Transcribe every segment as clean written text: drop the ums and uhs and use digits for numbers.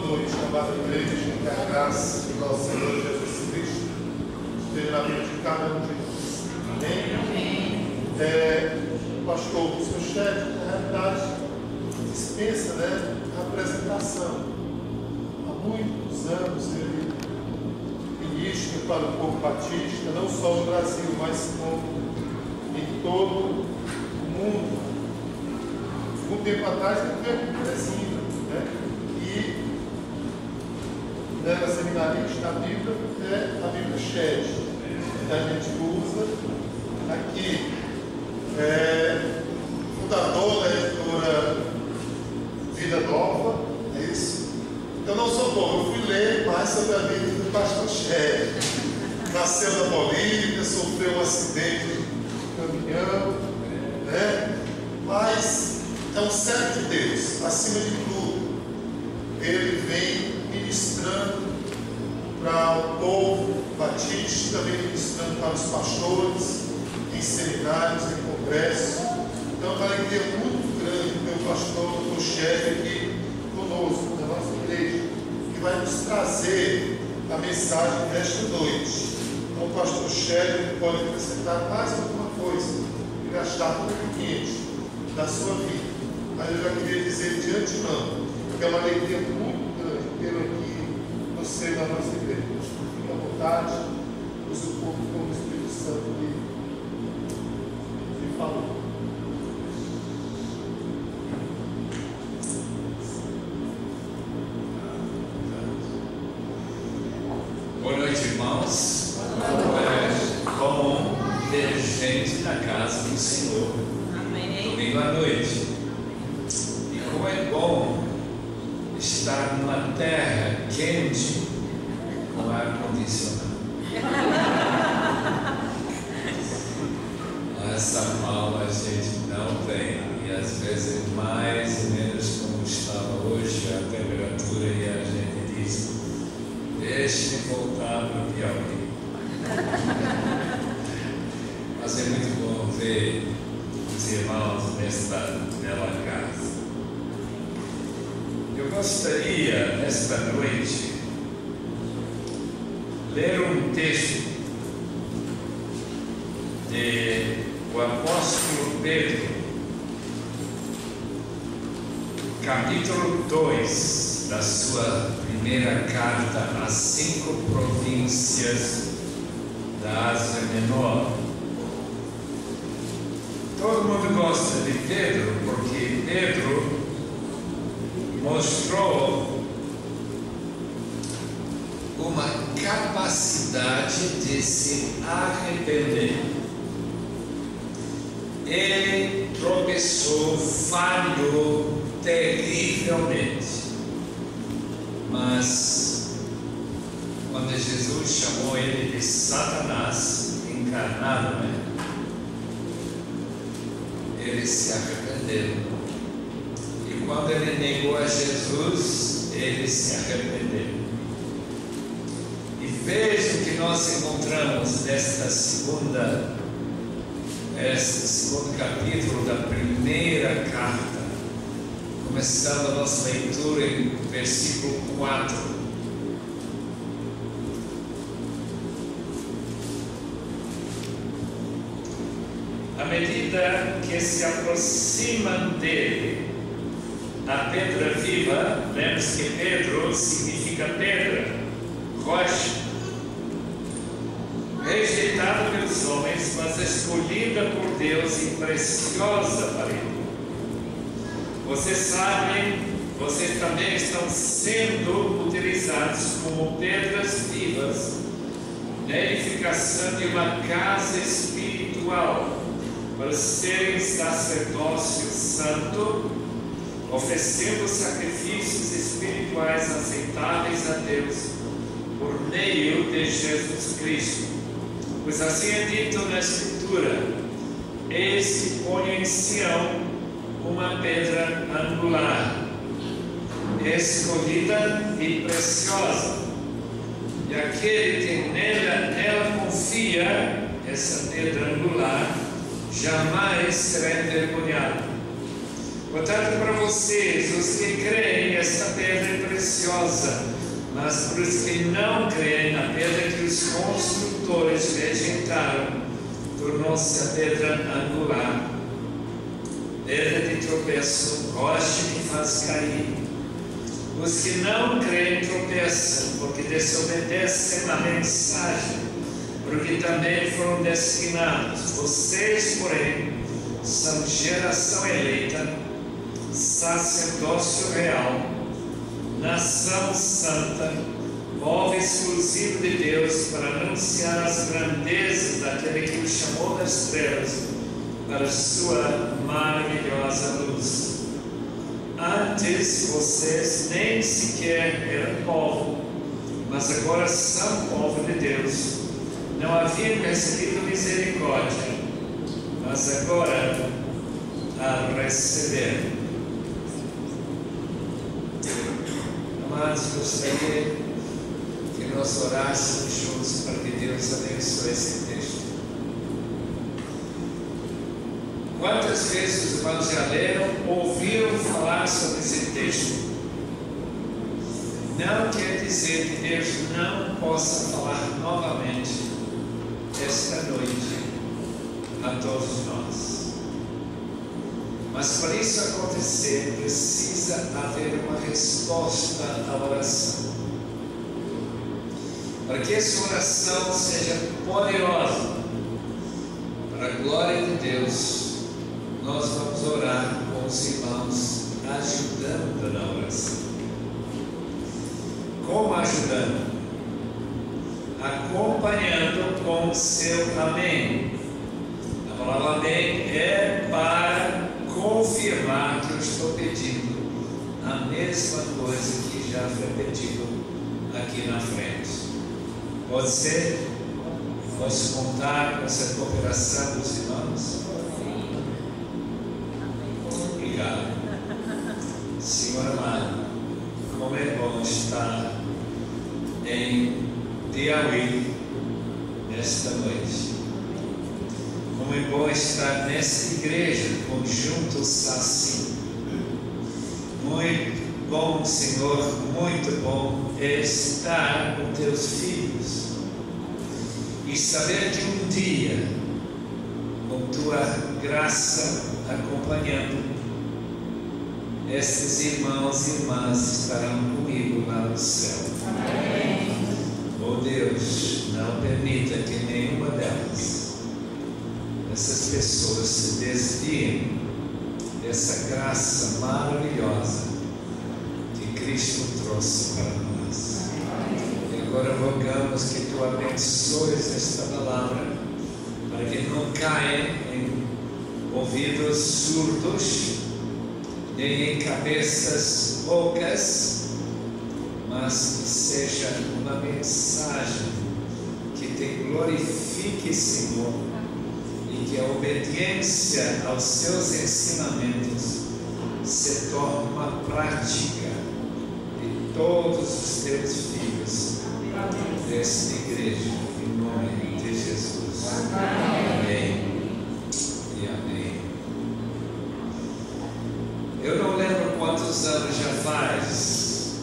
noite, amada igreja, que a graça do nosso Senhor Jesus Cristo esteja na vida de cada um de nós. Amém? Pastor, o seu chefe, na realidade, dispensa, a apresentação. Há muitos anos ele ministra para o povo batista, não só no Brasil, mas como em todo o mundo. Um tempo atrás ele veio com Brasília, e na seminarista da Bíblia é a Bíblia Shed, que a gente usa aqui. Fundador da editora Vida Nova, é isso? Eu não sou bom, eu fui ler mais sobre a vida do pastor Shed. Nasceu na Bolívia, sofreu um acidente de caminhão, mas é um servo de Deus, acima de tudo. Ele vem ministrando para o povo batista, vem ministrando para os pastores, em seminários, em congressos. Então, é uma alegria muito grande ter o pastor, o chefe aqui conosco, na nossa igreja, que vai nos trazer a mensagem desta noite. Então, o pastor chefe pode acrescentar mais alguma coisa e gastar um pouquinho da sua vida. Mas eu já queria dizer de antemão que é uma alegria muito grande tê-lo aqui no seio da nossa igreja. Fique à vontade, use o corpo como o Espírito Santo lhe falou. Boa noite, irmãos. É bom ter gente na casa do Senhor. Amém. Domingo à noite. E como é bom estar numa terra quente com ar-condicionado. Mas São Paulo a gente não tem. E às vezes é mais ou menos como estava hoje a temperatura, e a gente diz: deixe-me voltar para o Piauí. Mas é muito bom ver os irmãos nesta bela casa. Eu gostaria, nesta noite, ler um texto de o apóstolo Pedro, capítulo 2 da sua primeira carta às 5 províncias da Ásia Menor. Todo mundo gosta de Pedro porque Pedro mostrou uma capacidade de se arrepender. Ele tropeçou, falhou terrivelmente, mas quando Jesus chamou ele de Satanás encarnado, ele se arrependeu. E quando ele negou a Jesus, ele se arrependeu. E veja o que nós encontramos nesta segundo capítulo da primeira carta, começando a nossa leitura em versículo 4. À medida que se aproximam dele, a pedra viva, lembre-se que Pedro significa pedra, rocha, rejeitada pelos homens, mas escolhida por Deus e preciosa para ele. Vocês também estão sendo utilizados como pedras vivas na edificação de uma casa espiritual, para serem sacerdócio santo, oferecendo sacrifícios espirituais aceitáveis a Deus por meio de Jesus Cristo. Pois assim é dito na Escritura: eis que ponho em Sião uma pedra angular, escolhida e preciosa, e aquele que nela confia, essa pedra angular, jamais será envergonhado. Portanto, para vocês, os que creem, esta pedra é preciosa, mas para os que não creem, a pedra que os construtores rejeitaram tornou-se a pedra angular, pedra de tropeço, rocha que faz cair. Os que não creem tropeçam, porque desobedecem a mensagem, porque também foram destinados. Vocês, porém, são geração eleita, sacerdócio real, nação santa, povo exclusivo de Deus, para anunciar as grandezas daquele que o chamou das trevas para sua maravilhosa luz. Antes vocês nem sequer eram povo, mas agora são povo de Deus. Não haviam recebido misericórdia, mas agora a receberam. Amados, gostaria que nós orássemos juntos para que Deus abençoe esse texto. Quantas vezes os irmãos já leram, ouviram falar sobre esse texto? Não quer dizer que Deus não possa falar novamente esta noite a todos nós. Mas para isso acontecer, precisa haver uma resposta à oração. Para que essa oração seja poderosa, para a glória de Deus, nós vamos orar com os irmãos, ajudando na oração. Como ajudando? Acompanhando com o seu amém. A palavra amém é para confirmar que eu estou pedindo a mesma coisa que já foi pedido aqui na frente. Pode ser? Posso contar com essa cooperação dos irmãos? Obrigado. Senhor amado, como é bom estar em Piauí nesta noite. Como é bom estar nesta igreja, conjuntos assim. Muito bom, Senhor, muito bom é estar com teus filhos e saber que um dia, com tua graça acompanhando, esses irmãos e irmãs estarão comigo lá no céu. Amém. Oh Deus, não permita que nenhuma delas, essas pessoas, se desviem dessa graça maravilhosa que Cristo trouxe para nós. E agora rogamos que tu abençoes esta palavra, para que não caia em ouvidos surdos, nem em cabeças ocas, mas que seja uma mensagem que te glorifique, Senhor, e que a obediência aos seus ensinamentos se torne uma prática de todos os teus filhos desta igreja, em nome de Jesus. Amém e amém. Eu não lembro quantos anos já faz,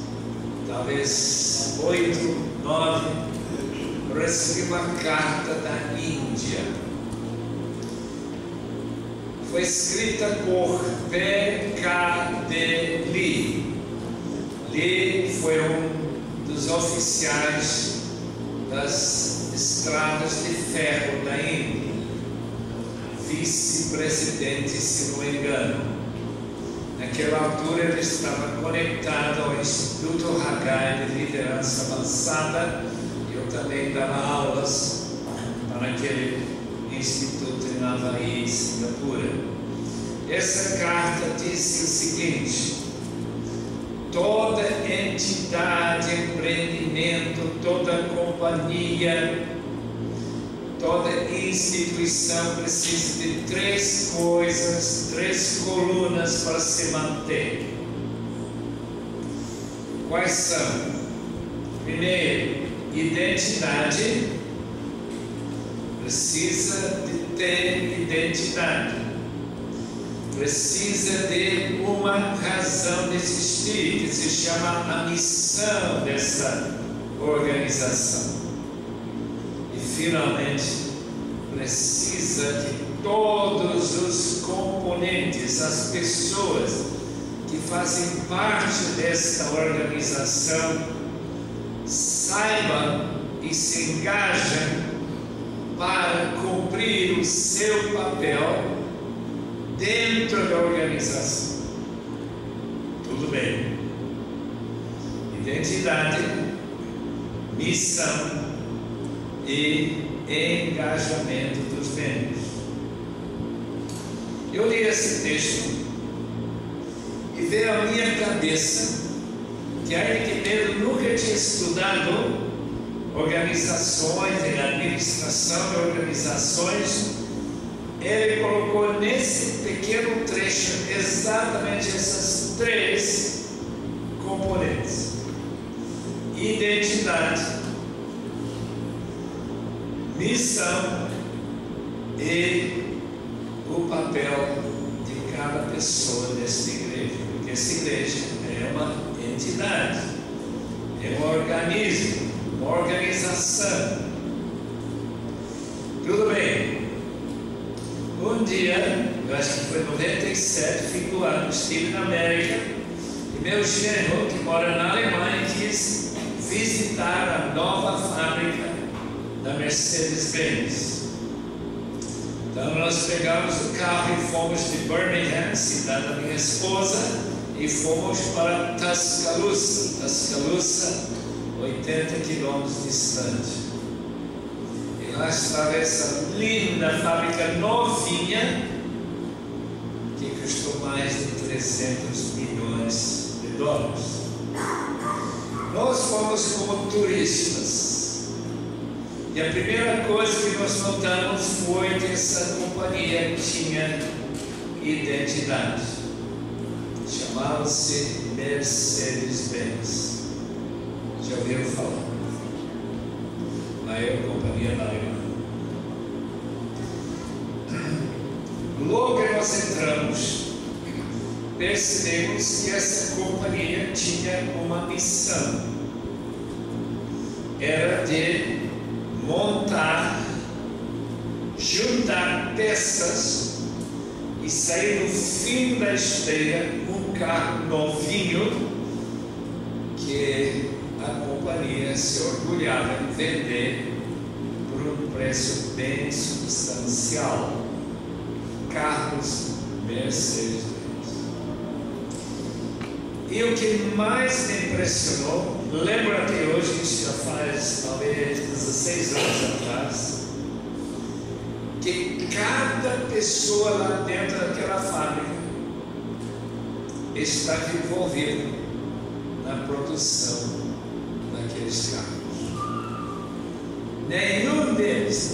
talvez 8, 9, eu recebi uma carta da Índia. Foi escrita por P.K.D. Lee. Lee foi um dos oficiais das estradas de ferro da Índia, vice-presidente, se não me engano. Naquela altura ele estava conectado ao Instituto Haggai de Liderança Avançada, e eu também dava aulas para aquele instituto em Havaí, Singapura. Essa carta disse o seguinte: toda entidade, empreendimento, toda companhia, toda instituição precisa de 3 coisas, 3 colunas para se manter. Quais são? Primeiro, identidade. Precisa de ter identidade. precisa de uma razão de existir, que se chama a missão dessa organização. E finalmente, precisa que todos os componentes, as pessoas que fazem parte desta organização, saibam e se engajem para cumprir o seu papel dentro da organização. Tudo bem. Identidade, missão e engajamento dos membros. Eu li esse texto e veio à minha cabeça que, ainda que Pedro nunca tinha estudado organizações e administração de organizações, ele colocou nesse pequeno trecho exatamente essas três componentes: identidade, missão e o papel de cada pessoa desta igreja. Porque essa igreja é uma entidade, é um organismo, uma organização. Tudo bem. Um dia, eu acho que foi em 97, fim do ano, estive na América e meu genro, que mora na Alemanha, quis visitar a nova fábrica da Mercedes-Benz. Então nós pegamos o carro e fomos de Birmingham, cidade da minha esposa, e fomos para Tuscaloosa, 80 quilômetros distante. E lá estava essa linda fábrica novinha, que custou mais de 300 milhões de dólares. Nós fomos como turistas, e a primeira coisa que nós notamos foi que essa companhia tinha identidade. Chamava-se Mercedes-Benz. Já ouviram falar? Maior companhia da Alemanha. Logo que nós entramos, percebemos que essa companhia tinha uma missão. Era de montar, juntar peças e sair no fim da esteira um carro novinho que a companhia se orgulhava em vender por um preço bem substancial. Carros Mercedes-Benz. E o que mais me impressionou, lembro até hoje, isso já faz talvez 16 anos atrás, que cada pessoa lá dentro daquela fábrica estava envolvida na produção daqueles carros. Nenhum deles,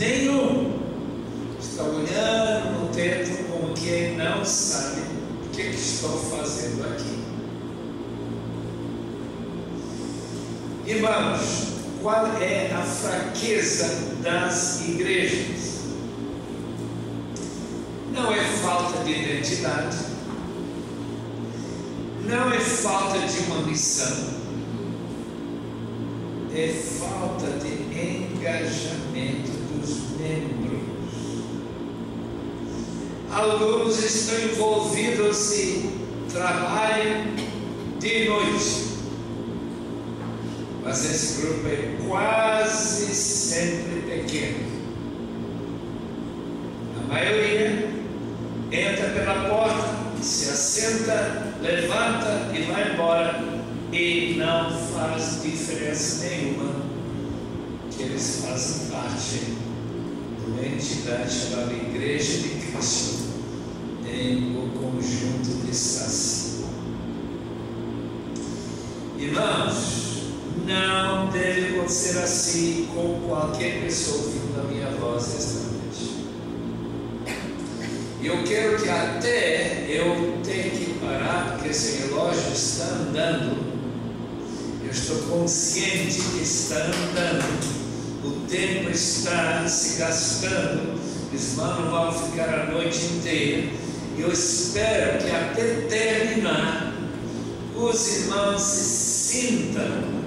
está olhando no teto como quem não sabe o que estou fazendo aqui. Irmãos, qual é a fraqueza das igrejas? Não é falta de identidade, não é falta de uma missão, é falta de engajamento dos membros. Alguns estão envolvidos e trabalham de noite, mas esse grupo é quase sempre pequeno. A maioria entra pela porta, se assenta, levanta e vai embora, e não faz diferença nenhuma que eles fazem parte de uma entidade chamada Igreja de Cristo em o conjunto de Saci. Irmãos, não deve acontecer assim com qualquer pessoa ouvindo a minha voz esta noite. Eu quero que até eu tenha que parar, porque esse relógio está andando. Eu estou consciente que está andando. O tempo está se gastando. Os irmãos vão ficar a noite inteira. Eu espero que até terminar, os irmãos se sintam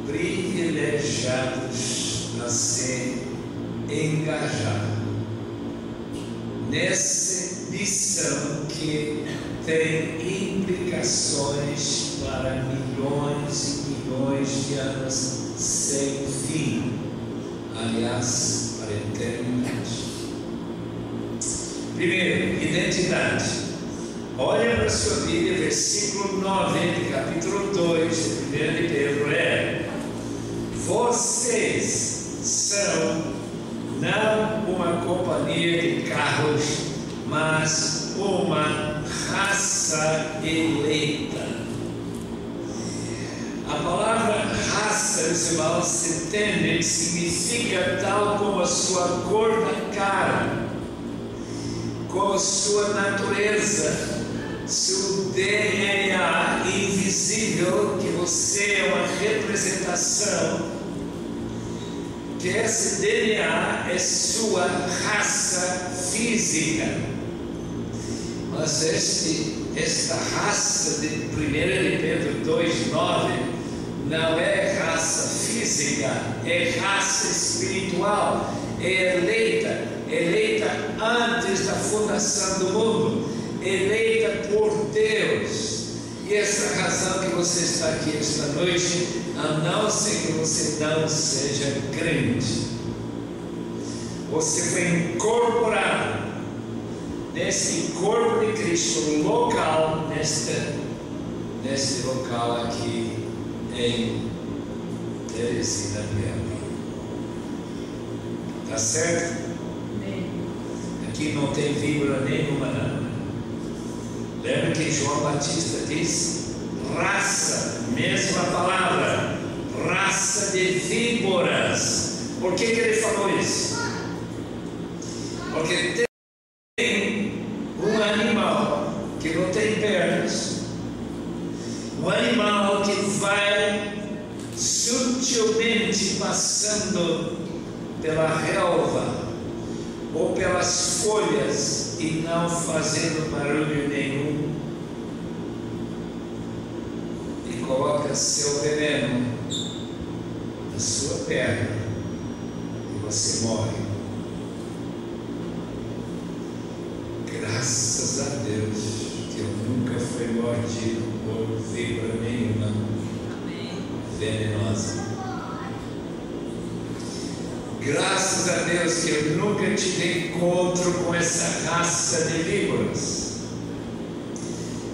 privilegiados a ser engajados nessa missão que tem implicações para milhões e milhões de anos sem fim, aliás, para a eternidade. Primeiro, identidade. Olha para a sua Bíblia, versículo 9, de capítulo 2, de 1 de Pedro, vocês são não uma companhia de carros, mas uma raça eleita. A palavra raça, meus irmãos, se entende, significa tal como a sua cor da cara, como a sua natureza, seu DNA invisível, que você é uma representação, que esse DNA é sua raça física. Mas esta raça de 1 de Pedro 2,9 não é raça física, é raça espiritual, é eleita antes da fundação do mundo, eleita por Deus. E essa razão que você está aqui esta noite, a não ser que você não seja crente, você foi incorporado nesse corpo de Cristo local, neste local aqui em Teresina, Piauí. Tá certo? Aqui não tem vírgula nenhuma, não. Lembra que João Batista diz raça, mesma palavra, raça de víboras. Por que ele falou isso? Porque tem um animal que não tem pernas, um animal que vai sutilmente passando pela relva ou pelas folhas e não fazendo barulho nenhum, e coloca seu veneno na sua perna e você morre. Graças a Deus que eu nunca fui mordido por víbora nenhuma venenosa. Graças a Deus que eu nunca tive encontro com essa raça de víboras.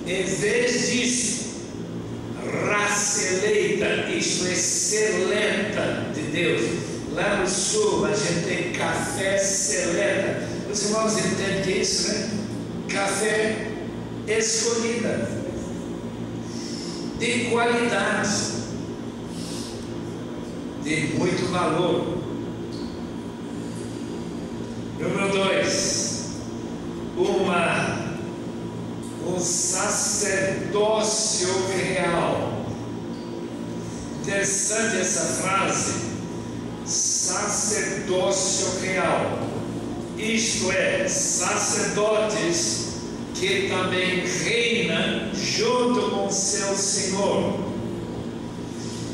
Em vez disso, raça eleita, isto é, seleta de Deus. Lá no sul a gente tem café seleta. Os irmãos entendem que é isso, né? Café escolhida, de qualidade, de muito valor. Número 2, um sacerdócio real. Interessante essa frase, sacerdócio real. Isto é, sacerdotes que também reinam junto com seu Senhor.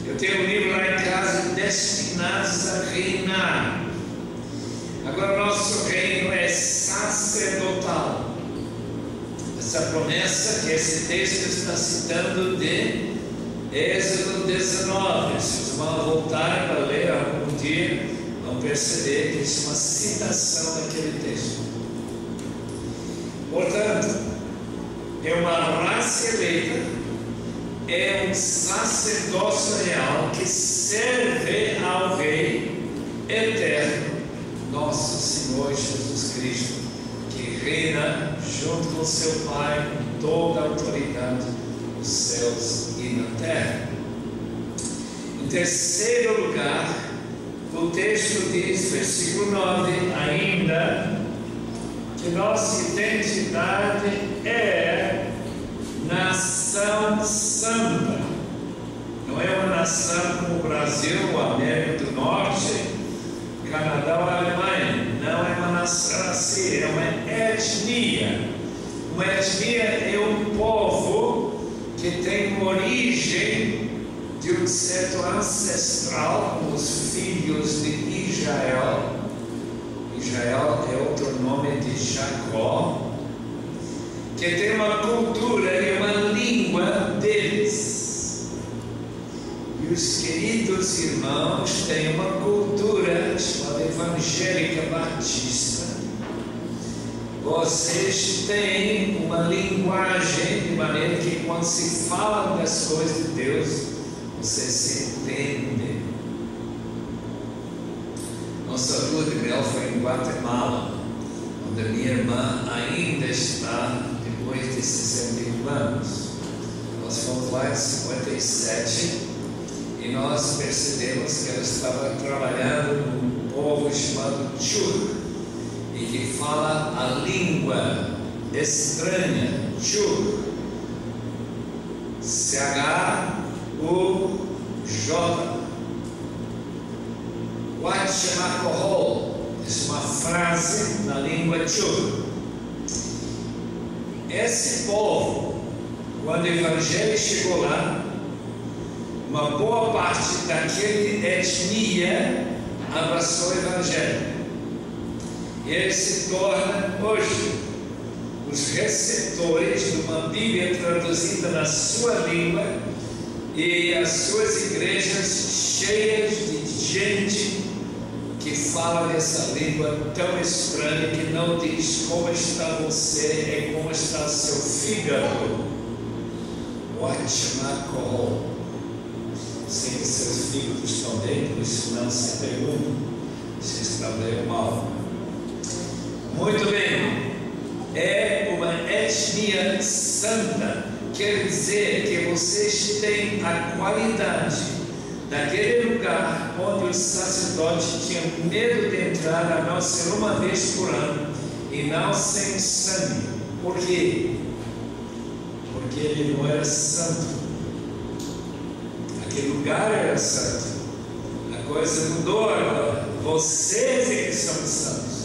Eu tenho um livro lá em casa, Destinados a Reinar. Agora, nosso reino é sacerdotal. Essa promessa que esse texto está citando de Êxodo 19. Se os irmãos voltarem para ler algum dia, vão perceber que isso é uma citação daquele texto. Portanto, é uma raça eleita, é um sacerdócio real que serve ao Rei eterno, nosso Senhor Jesus Cristo, que reina junto com seu Pai com toda a autoridade nos céus e na terra. Em terceiro lugar, o texto diz, versículo 9, ainda, que nossa identidade é nação santa. Não é uma nação como o Brasil, a América do Norte, Canadá ou a Alemanha. Não é uma nação assim, é uma etnia. Uma etnia é um povo que tem origem de um certo ancestral, como os filhos de Israel. Israel é outro nome de Jacó, que tem uma cultura e uma língua deles. E os queridos irmãos têm uma cultura chamada evangélica batista. Vocês têm uma linguagem de maneira que quando se fala das coisas de Deus, você se entende. Nossa lua de mel foi em Guatemala, onde minha irmã ainda está depois de 61 anos. Nós fomos lá em 57 e nós percebemos que ela estava trabalhando num povo chamado Chur, e que fala a língua estranha, Chur, C-H-U-J. Huachamacohol, isso é uma frase na língua Chur. Esse povo, quando o Evangelho chegou lá, uma boa parte daquela etnia abraçou o Evangelho. E ele se torna hoje os receptores de uma Bíblia traduzida na sua língua e as suas igrejas cheias de gente que fala dessa língua tão estranha que não diz como está você e como está o seu fígado. Huachamacohol. Sei que seus fígados estão dentro, isso não se pergunta se está bem ou mal. Muito bem, é uma etnia santa, quer dizer que vocês têm a qualidade daquele lugar onde os sacerdotes tinham medo de entrar, a não ser uma vez por ano, e não sem sangue. Por quê? Porque ele não era santo. Aquele lugar era santo. A coisa mudou agora. Vocês é que são santos,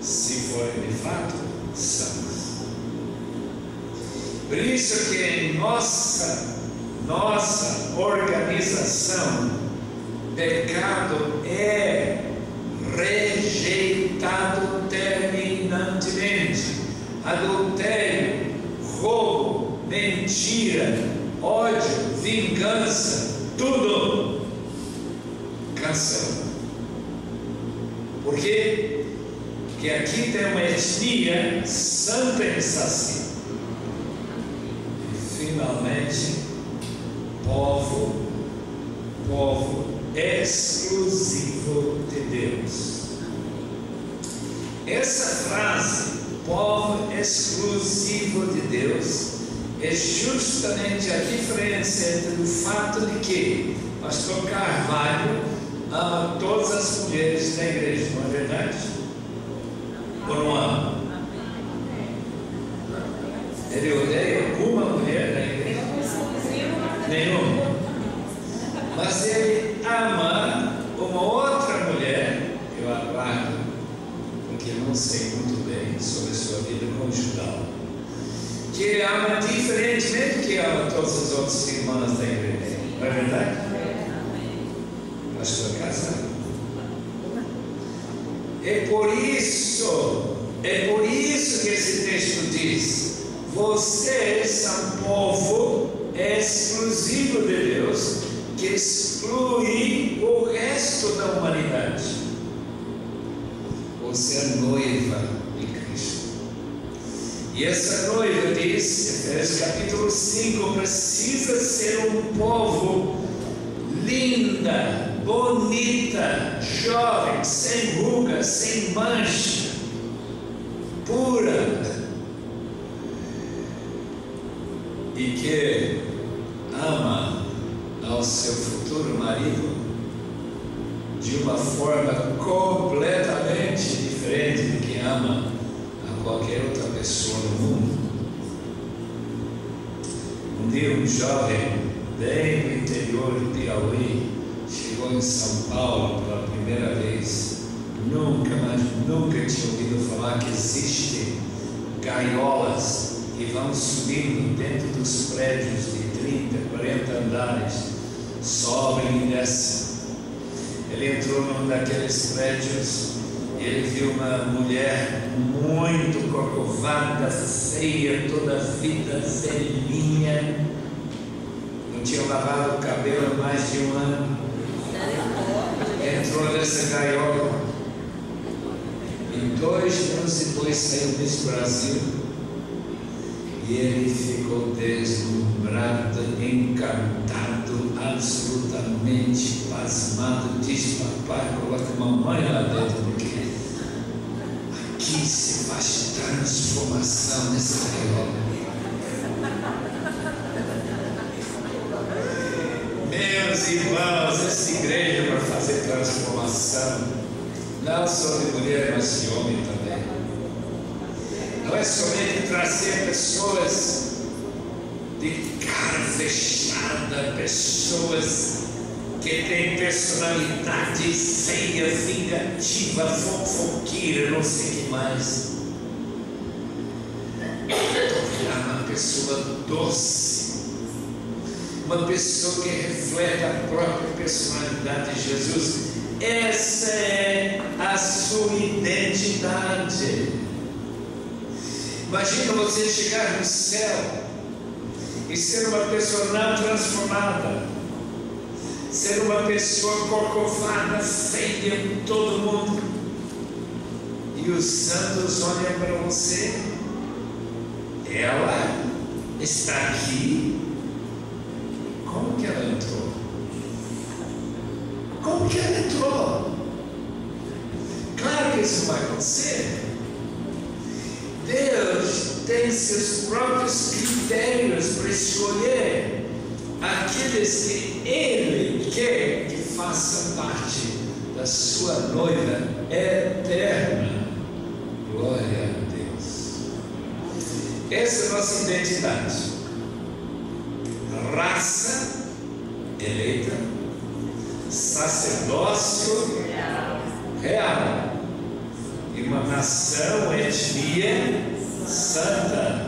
se forem de fato santos. Por isso que em nossa organização, pecado é rejeitado terminantemente. Adultério, roubo, mentira, ódio, vingança, tudo cancela. Por quê? Porque aqui tem uma etnia santa e sacia. E finalmente, povo exclusivo de Deus. Essa frase, povo exclusivo de Deus, é justamente a diferença entre o fato de que pastor Carvalho ama todas as mulheres da igreja, não é verdade? Ou não ama? Ele odeia alguma mulher da igreja? Nenhuma. Mas ele ama uma outra mulher, eu aguardo, porque eu não sei muito bem sobre a sua vida conjugal, que ele ama diferentemente do que ama todas as outras irmãs da igreja. Não é verdade? Pastor casado. É por isso que esse texto diz: vocês são povo exclusivo de Deus, que exclui o resto da humanidade. Você é noiva de Cristo. E essa noiva diz, Efésios capítulo 5, precisa ser um povo linda, bonita, jovem, sem ruga, sem mancha, pura, e que ama ao seu futuro marido de uma forma completamente diferente do que ama a qualquer outra pessoa no mundo. Um dia um jovem bem do interior de Piauí chegou em São Paulo pela primeira vez nunca tinha ouvido falar que existem gaiolas que vão subindo dentro dos prédios de 30, 40 andares, sobem e descem. Ele entrou num daqueles prédios e ele viu uma mulher muito corcovada, feia, toda a vida, velhinha, não tinha lavado o cabelo há mais de um ano. Entrou nessa gaiola e 2 anos depois saiu desse Brasil e ele ficou deslumbrado, encantado, absolutamente pasmado. Diz: papai, coloca a mamãe lá dentro, porque aqui se faz transformação nessa gaiola. Meus irmãos, essa igreja é para fazer transformação, não só de mulher, mas de homem também. Não é somente trazer pessoas de cara fechada, pessoas que têm personalidade feia, vingativa, fofoqueira, não sei o que mais. Tornar uma pessoa doce, uma pessoa que reflete a própria personalidade de Jesus. Essa é a sua identidade. Imagina você chegar no céu e ser uma pessoa não transformada, ser uma pessoa corcovada, feia em todo mundo, e os santos olham para você. Ela está aqui. Como que ela entrou? Como que ela entrou? Claro que isso vai acontecer. Deus tem seus próprios critérios para escolher aqueles que Ele quer que façam parte da sua noiva eterna. Glória a Deus. Essa é a nossa identidade. Raça eleita, sacerdócio real e uma nação, etnia santa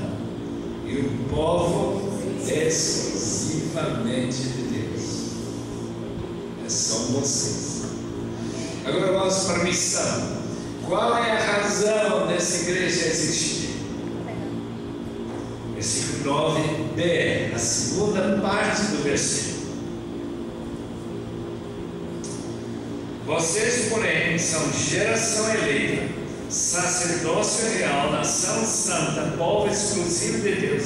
e um povo exclusivamente de Deus. São vocês. Agora vamos para a missão. Qual é a razão dessa igreja existir? Versículo 9b, a segunda parte do versículo. Vocês, porém, são geração eleita, sacerdócio real, nação santa, povo exclusivo de Deus,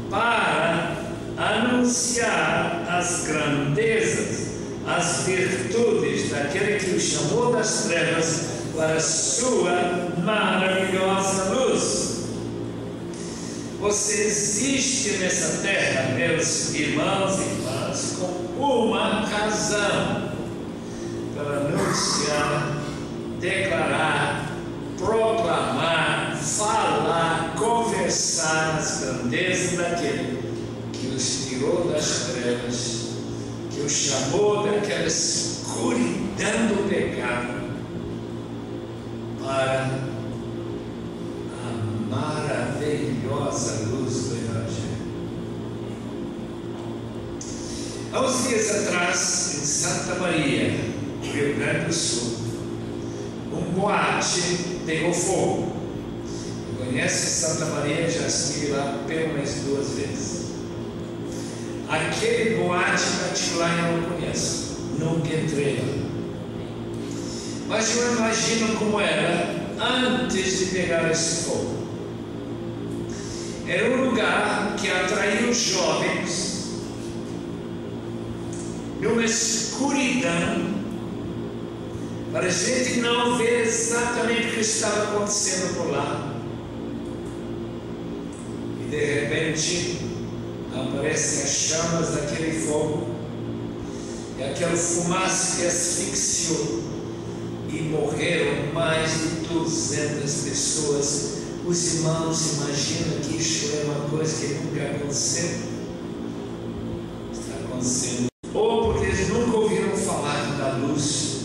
para anunciar as grandezas, as virtudes daquele que o chamou das trevas para a sua maravilhosa luz. Você existe nessa terra, meus irmãos e irmãs, com uma razão: para anunciar, declarar, proclamar, falar, conversar as grandezas daquele que os tirou das trevas, que os chamou daquela escuridão do pecado para a maravilhosa luz do Evangelho. Há uns dias atrás, em Santa Maria, Rio Grande do Sul, um boate pegou fogo. Conhece Santa Maria? Já estive lá pelo menos 2 vezes. Aquele boate particular eu não conheço, nunca entrei lá. Mas eu imagino como era antes de pegar esse fogo. Era um lugar que atraiu jovens numa escuridão, para a gente não ver exatamente o que estava acontecendo por lá. E de repente aparecem as chamas daquele fogo e aquela fumaça que asfixiou, e morreram mais de 200 pessoas. Os irmãos imaginam que isso é uma coisa que nunca aconteceu. Está acontecendo. Ou porque eles nunca ouviram falar da luz,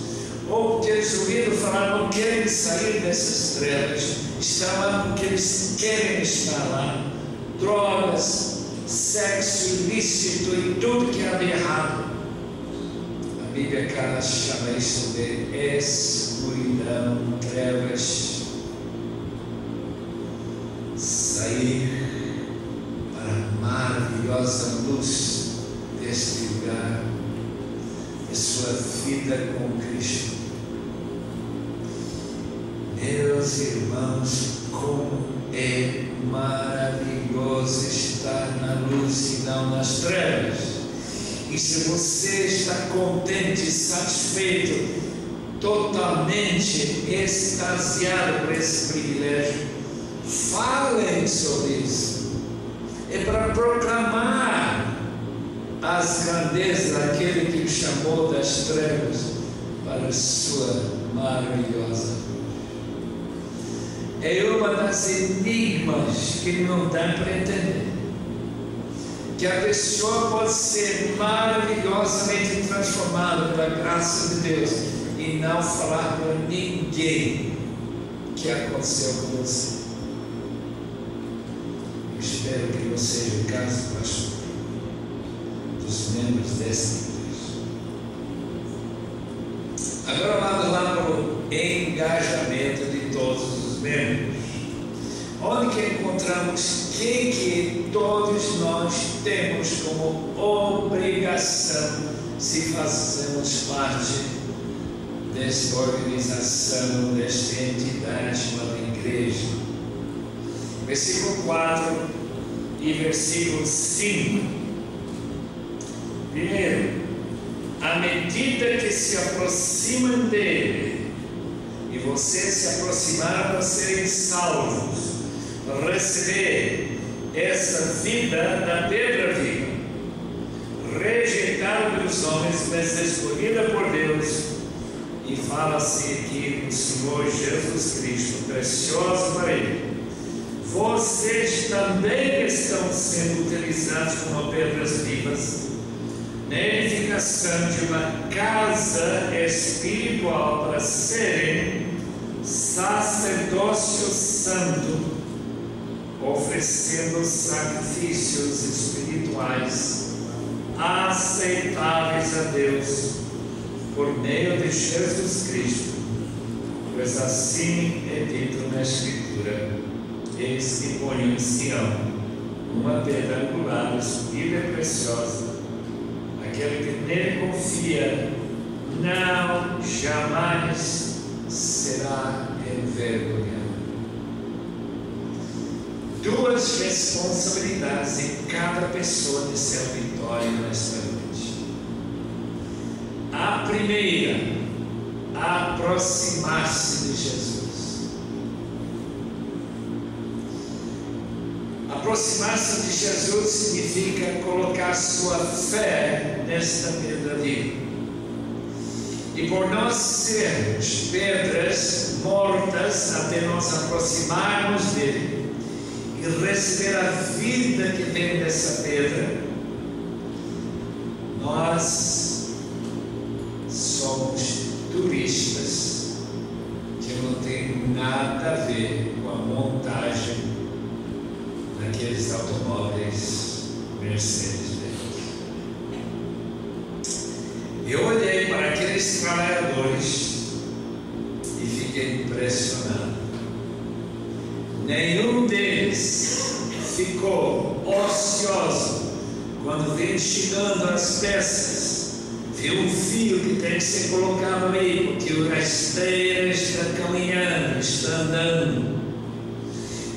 ou ou porque eles ouviram falar, não querem sair dessas trevas, estão lá porque eles querem estar lá. Drogas, sexo ilícito e tudo que há de errado. A Bíblia chama isso de escuridão, trevas. Sair para a maravilhosa luz deste lugar, de sua vida com Cristo. Meus irmãos, como é maravilhoso estar na luz e não nas trevas. E se você está contente, satisfeito, totalmente extasiado por esse privilégio, falem sobre isso. É para proclamar as grandezas daquele que o chamou das trevas para a sua maravilhosa luz. É uma das enigmas que não dá para entender. Que a pessoa pode ser maravilhosamente transformada pela graça de Deus e não falar para ninguém o que aconteceu com você. Eu espero que não seja o caso, pastor, dos membros desta igreja. Agora vamos lá para o engajamento de todos os membros. Onde que encontramos quem que todos nós temos como obrigação se fazemos parte desta organização, desta entidade chamada igreja. Versículo 4 e versículo 5. Primeiro, à medida que se aproximam dele, e vocês se aproximaram para serem salvos, receber essa vida da pedra viva, rejeitada pelos homens, mas escolhida por Deus, e fala-se aqui do Senhor Jesus Cristo, precioso para Ele. Vocês também estão sendo utilizados como pedras vivas na edificação de uma casa espiritual para serem sacerdócio santo, oferecendo sacrifícios espirituais aceitáveis a Deus por meio de Jesus Cristo, pois assim é dito na Escritura: eis que ponho em Sião uma pedra angular, escolhida e preciosa, aquele que nele confia não jamais será envergonhado. Duas responsabilidades em cada pessoa de seu vitória nesta noite. A primeira, aproximar-se de Jesus. Aproximar-se de Jesus significa colocar sua fé nesta pedra viva. E por nós sermos pedras mortas até nos aproximarmos dele e receber a vida que vem dessa pedra, nós somos turistas que não tem nada a ver com a montagem daqueles automóveis Mercedes-Benz. Eu olhei para aqueles trabalhadores e fiquei impressionado. Nenhum deles ficou ocioso quando vem chegando as peças, vê um fio que tem que ser colocado ali, porque o esteira está caminhando, está andando.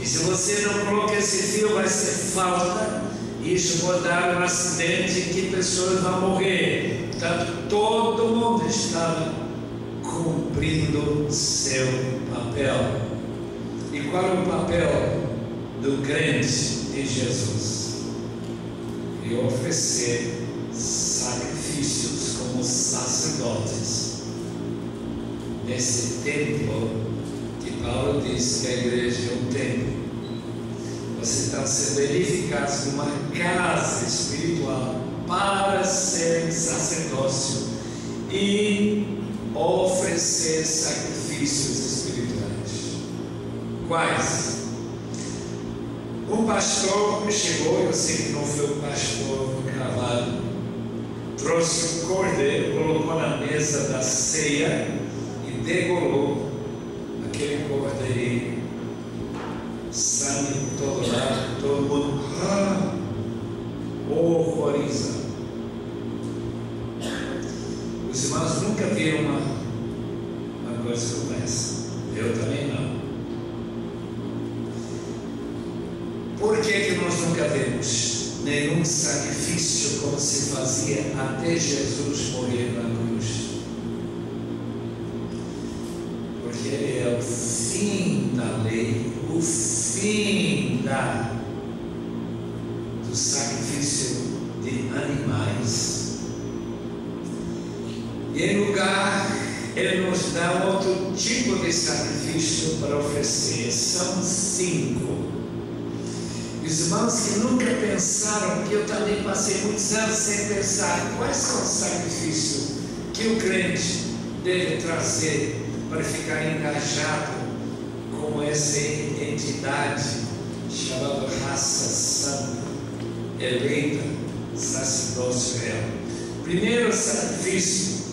E se você não coloca esse fio, vai ser falta, e isso pode dar um acidente em que pessoas vão morrer. Portanto, todo mundo estava cumprindo seu papel. E qual é o papel do crente em Jesus? E oferecer sacrifícios como sacerdotes nesse templo que Paulo diz que a igreja é um templo. Vocês estão sendo edificados numa casa espiritual para serem sacerdócio e oferecer sacrifícios espirituais. Quais? Um pastor chegou, eu sei que não foi o pastor gravado, trouxe um cordeiro, colocou na mesa da ceia e degolou aquele cordeiro, sangue por todo lado, todo mundo horrorizado. Os irmãos nunca viram uma coisa como essa. Eu também não. Por que nós nunca vemos nenhum sacrifício como se fazia até Jesus morrer na cruz? Porque ele é o fim da lei, o fim do sacrifício de animais. E em lugar, ele nos dá um outro tipo de sacrifício para oferecer. São 5. Os irmãos que nunca pensaram, porque eu também passei muitos anos sem pensar, quais são os sacrifícios que o crente deve trazer para ficar engajado com essa entidade chamada raça santa, eleita, sacerdócio real. Primeiro sacrifício,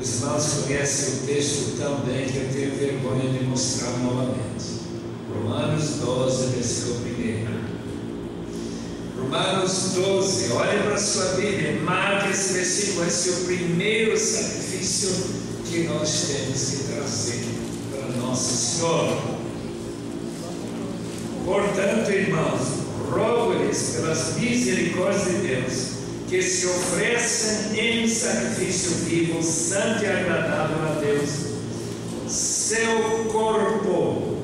os irmãos conhecem o texto tão bem que eu tenho vergonha de mostrar novamente. Romanos 12, versículo 1. Romanos 12, olha para a sua Bíblia, marque esse versículo, esse é o primeiro sacrifício que nós temos que trazer para Nosso Senhor. Portanto, irmãos, rogo-lhes pelas misericórdias de Deus, que se ofereçam em sacrifício vivo, santo e agradável a Deus, seu corpo.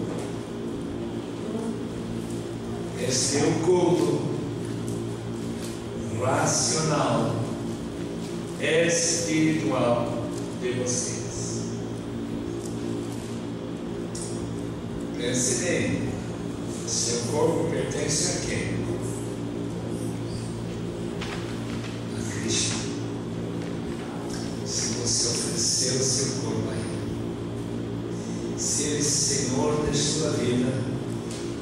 Este é o culto racional, espiritual de vocês. Pense bem, seu corpo pertence a quem? A Cristo. Se você ofereceu o seu corpo a Ele, se Ele é Senhor de sua vida,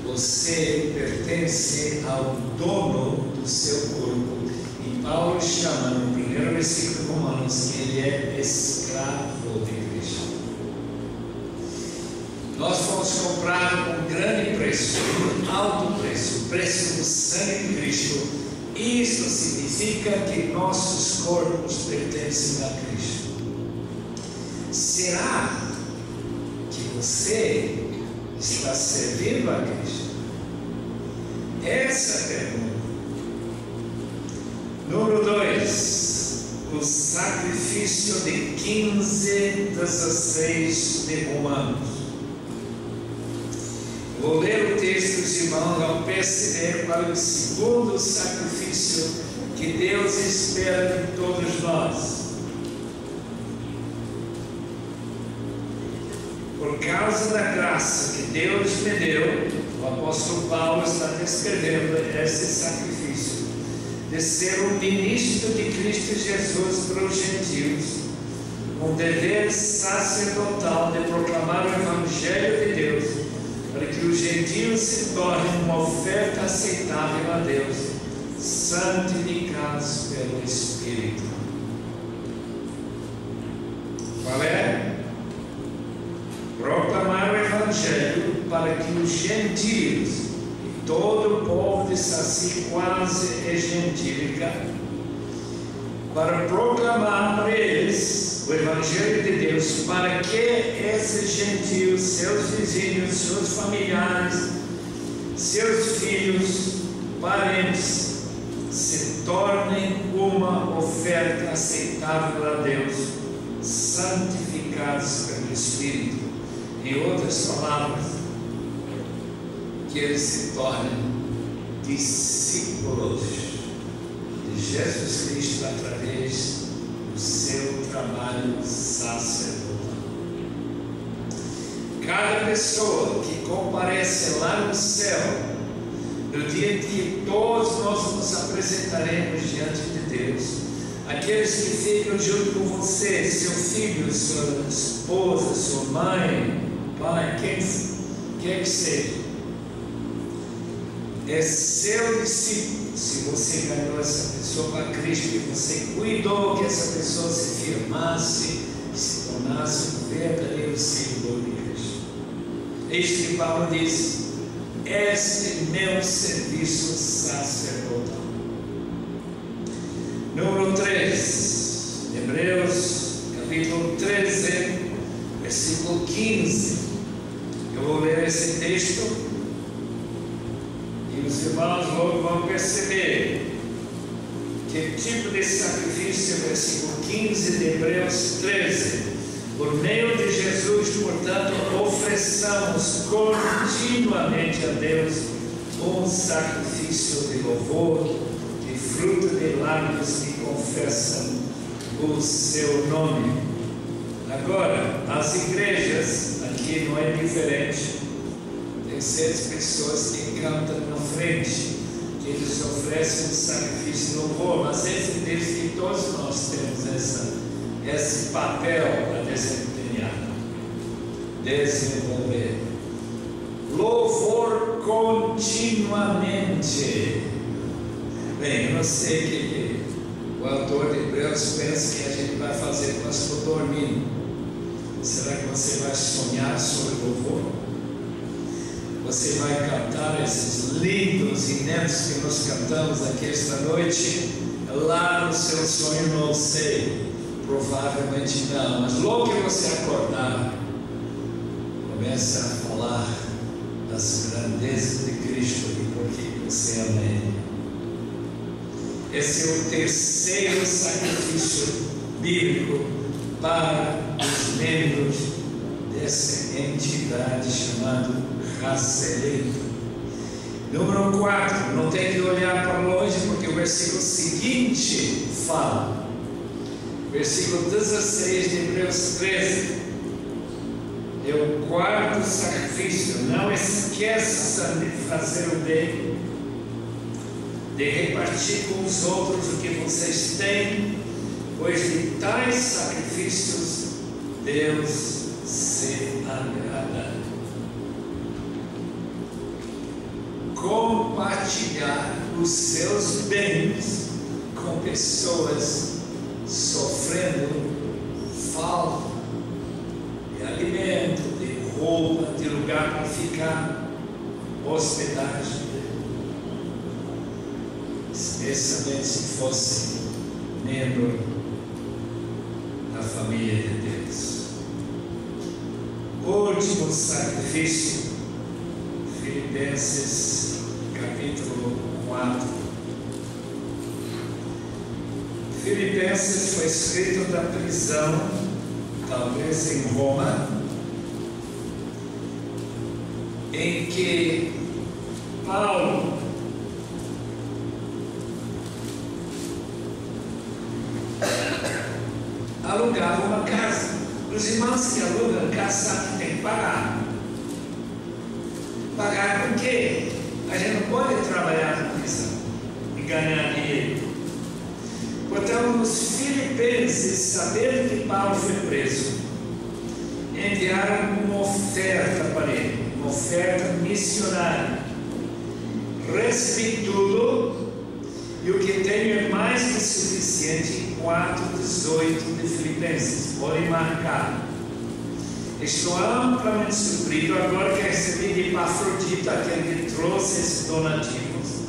você pertence ao dono do seu corpo. E Paulo chama no primeiro versículo de Romanos que ele é escravo de Cristo. Nós fomos comprados com um grande preço, um alto preço, o preço do sangue de Cristo. Isso significa que nossos corpos pertencem a Cristo. Será que você está servindo a Cristo? Essa é a pergunta. Número 2, o sacrifício de 15:16 de Romanos. Vou ler o texto, os irmãos, ao perceber qual é o segundo sacrifício que Deus espera de todos nós. Por causa da graça que Deus me deu, o apóstolo Paulo está descrevendo esse sacrifício de ser um ministro de Cristo Jesus para os gentios, com dever sacerdotal de proclamar o Evangelho de Deus, para que os gentios se tornem uma oferta aceitável a Deus, santificados pelo Espírito. Qual é? Proclamar o Evangelho para que os gentios e todo o povo de Saci quase é gentílica, para proclamar para eles o Evangelho de Deus, para que esses gentios, seus vizinhos, seus familiares, seus filhos, parentes, se tornem uma oferta aceitável a Deus, santificados pelo Espírito. Em outras palavras, que eles se tornem discípulos de Jesus Cristo através do seu trabalho sacerdotal. Cada pessoa que comparece lá no céu, no dia em que todos nós nos apresentaremos diante de Deus, aqueles que ficam junto com você, seu filho, sua esposa, sua mãe, pai, quem quer que seja, é seu discípulo. Se você ganhou essa pessoa para Cristo, que você cuidou que essa pessoa se firmasse, se tornasse um verdadeiro seguidor de Cristo. Isto que Paulo diz: este meu serviço sacerdotal. Número 3, Hebreus capítulo 13, versículo 15. Eu vou ler esse texto e os irmãos vão perceber que tipo de sacrifício, versículo 15 de Hebreus 13. Por meio de Jesus, portanto, ofereçamos continuamente a Deus um sacrifício de louvor, de fruto de lábios que confessam o seu nome. Agora, as igrejas, aqui não é diferente. Tem 6 pessoas que cantam na frente, que eles oferecem um sacrifício de louvor, mas esse Deus que todos nós temos esse papel a desempenhar, desenvolver. Louvor continuamente. Bem, eu não sei o que o autor de Hebreus pensa que a gente vai fazer quando estou dormindo. Será que você vai sonhar sobre louvor? Você vai cantar esses lindos hinos que nós cantamos aqui esta noite? Lá no seu sonho, não sei. Provavelmente não, mas logo que você acordar, começa a falar das grandezas de Cristo e por que você ama Ele. Esse é o terceiro sacrifício bíblico para os membros dessa entidade chamada Hazelelita. Número 4, não tem que olhar para longe, porque o versículo seguinte fala. Versículo 16 de Hebreus 13, é o 4º sacrifício. Não esqueça de fazer o bem, de repartir com os outros o que vocês têm, pois de tais sacrifícios Deus se agrada. Compartilhar os seus bens com pessoas sofrendo falta de alimento, de roupa, de lugar para ficar, hospedagem, especialmente se fosse membro da família de Deus. Último sacrifício, Filipenses capítulo 4. Filipenses foi escrito da prisão, talvez em Roma, em que Paulo alugava uma casa. Os irmãos que alugam casa sabem que tem que pagar. Pagar com quê? A gente não pode trabalhar na prisão e ganhar dinheiro. Portanto, os filipenses, sabendo que Paulo foi preso, enviaram uma oferta para ele, uma oferta missionária. Recebi tudo, e o que tenho é mais que suficiente. 4:18 de Filipenses, podem marcar. Estou amplamente suprido agora que recebi de Epafrodito, aquele que trouxe esses donativos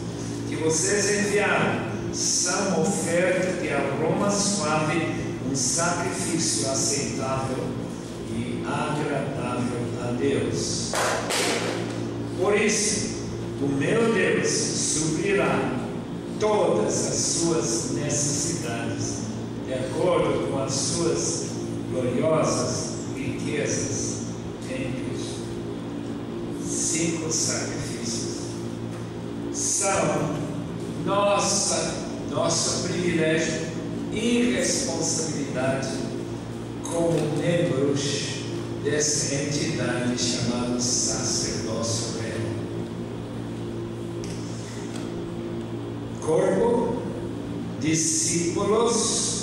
que vocês enviaram. São uma oferta de aroma suave, um sacrifício aceitável e agradável a Deus. Por isso, o meu Deus suprirá todas as suas necessidades, de acordo com as suas gloriosas riquezas em Cristo. 5 sacrifícios são nosso privilégio e responsabilidade como membros dessa entidade chamada sacerdócio real. Corpo, discípulos,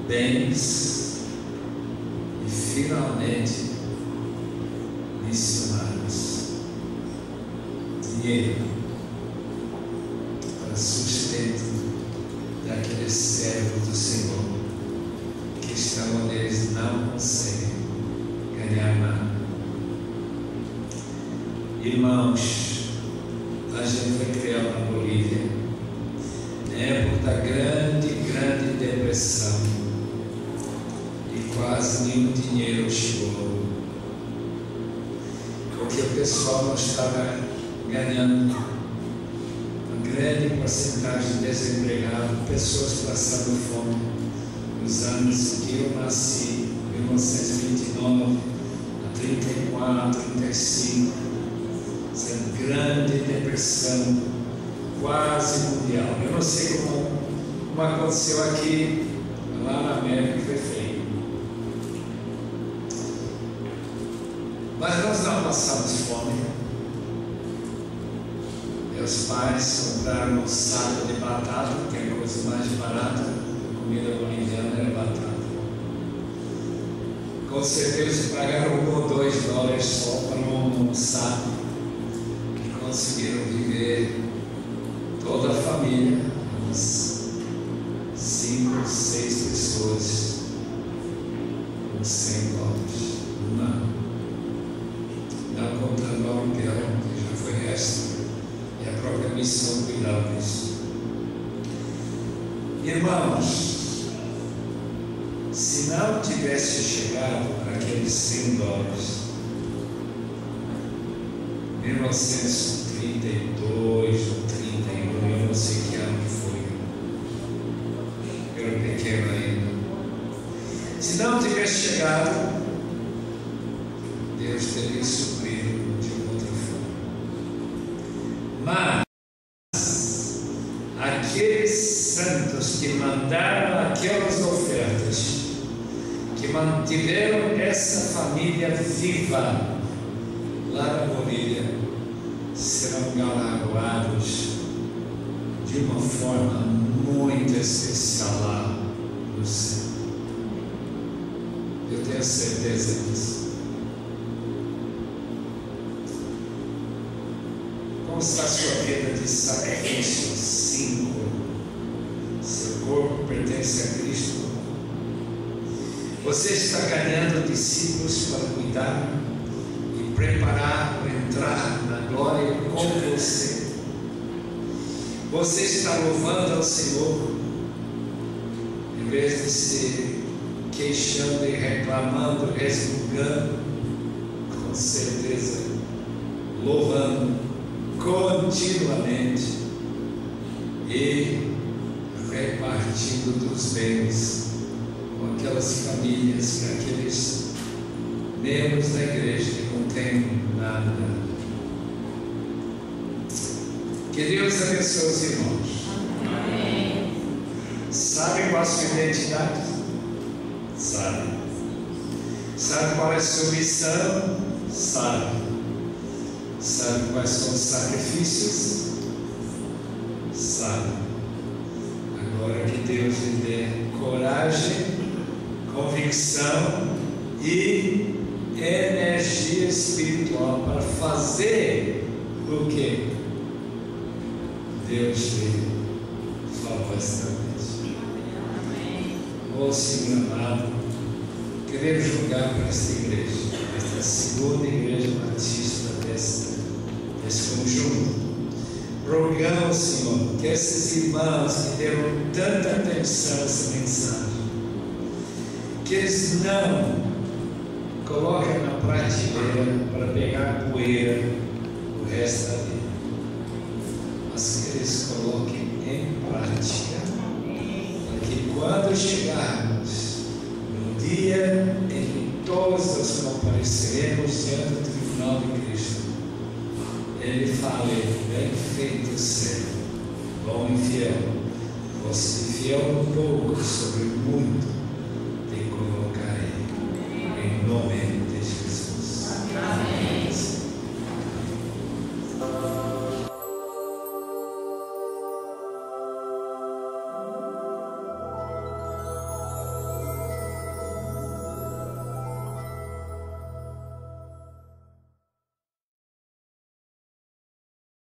bens e finalmente missionários, dinheiro para sustento daqueles servos do Senhor que estão onde eles não conseguem ganhar nada. Irmãos, a gente foi criado na Bolívia, na época da grande depressão, e quase nenhum dinheiro chegou, porque o pessoal não estava ganhando, uma grande porcentagem de desempregado, pessoas passando fome. Nos anos que eu nasci, 1929 a 34, 35, essa grande depressão quase mundial. Eu não sei como aconteceu aqui, lá na América foi feio. Mas nós não passamos fome. Meus pais compraram um saco de batata, que é a coisa mais barata, a comida boliviana era batata. Com certeza pagaram $1 ou $2 só para um saco, e conseguiram viver toda a família, umas 5, 6 pessoas, com $100 no ano. Não contando o aluguel, que já foi extra, e a própria missão cuidava disso. Irmãos, se não tivesse chegado para aqueles $100, 1932 ou 31, eu não sei que ano que foi, eu era pequeno ainda. Se não tivesse chegado, Deus teria suprido de outra forma. Mas aqueles santos que mandaram aquelas ofertas, que mantiveram essa família viva lá na Bolívia, serão galardoados de uma forma muito especial lá no céu. Eu tenho certeza disso. Como está a sua vida de sacrifício? 5. Seu corpo pertence a Cristo. Você está ganhando discípulos para cuidar e preparar para entrar na glória com você. Você está louvando ao Senhor, em vez de se queixando e reclamando, resmungando, com certeza, louvando continuamente e repartindo dos bens com aquelas famílias, com aqueles membros da igreja que não têm nada. Que Deus abençoe os irmãos. Amém. Sabe qual a sua identidade? Sabe. Sabe qual é a sua missão? Sabe. Sabe quais são os sacrifícios? Sabe. Agora que Deus lhe dê coragem, convicção e energia espiritual para fazer o que Deus lhe falou esta vez. Ó Senhor amado, queremos julgar para esta igreja, esta segunda igreja batista desse conjunto. Rogamos, Senhor, que esses irmãos que deram tanta atenção a essa mensagem, que eles não coloquem na prateleira para pegar poeira o resto da vida, mas que eles coloquem em prática, para que quando chegarmos no dia em que todos nós compareceremos diante do tribunal de Cristo, Ele fale: bem feito, servo, bom e fiel. Você fiel um pouco, sobre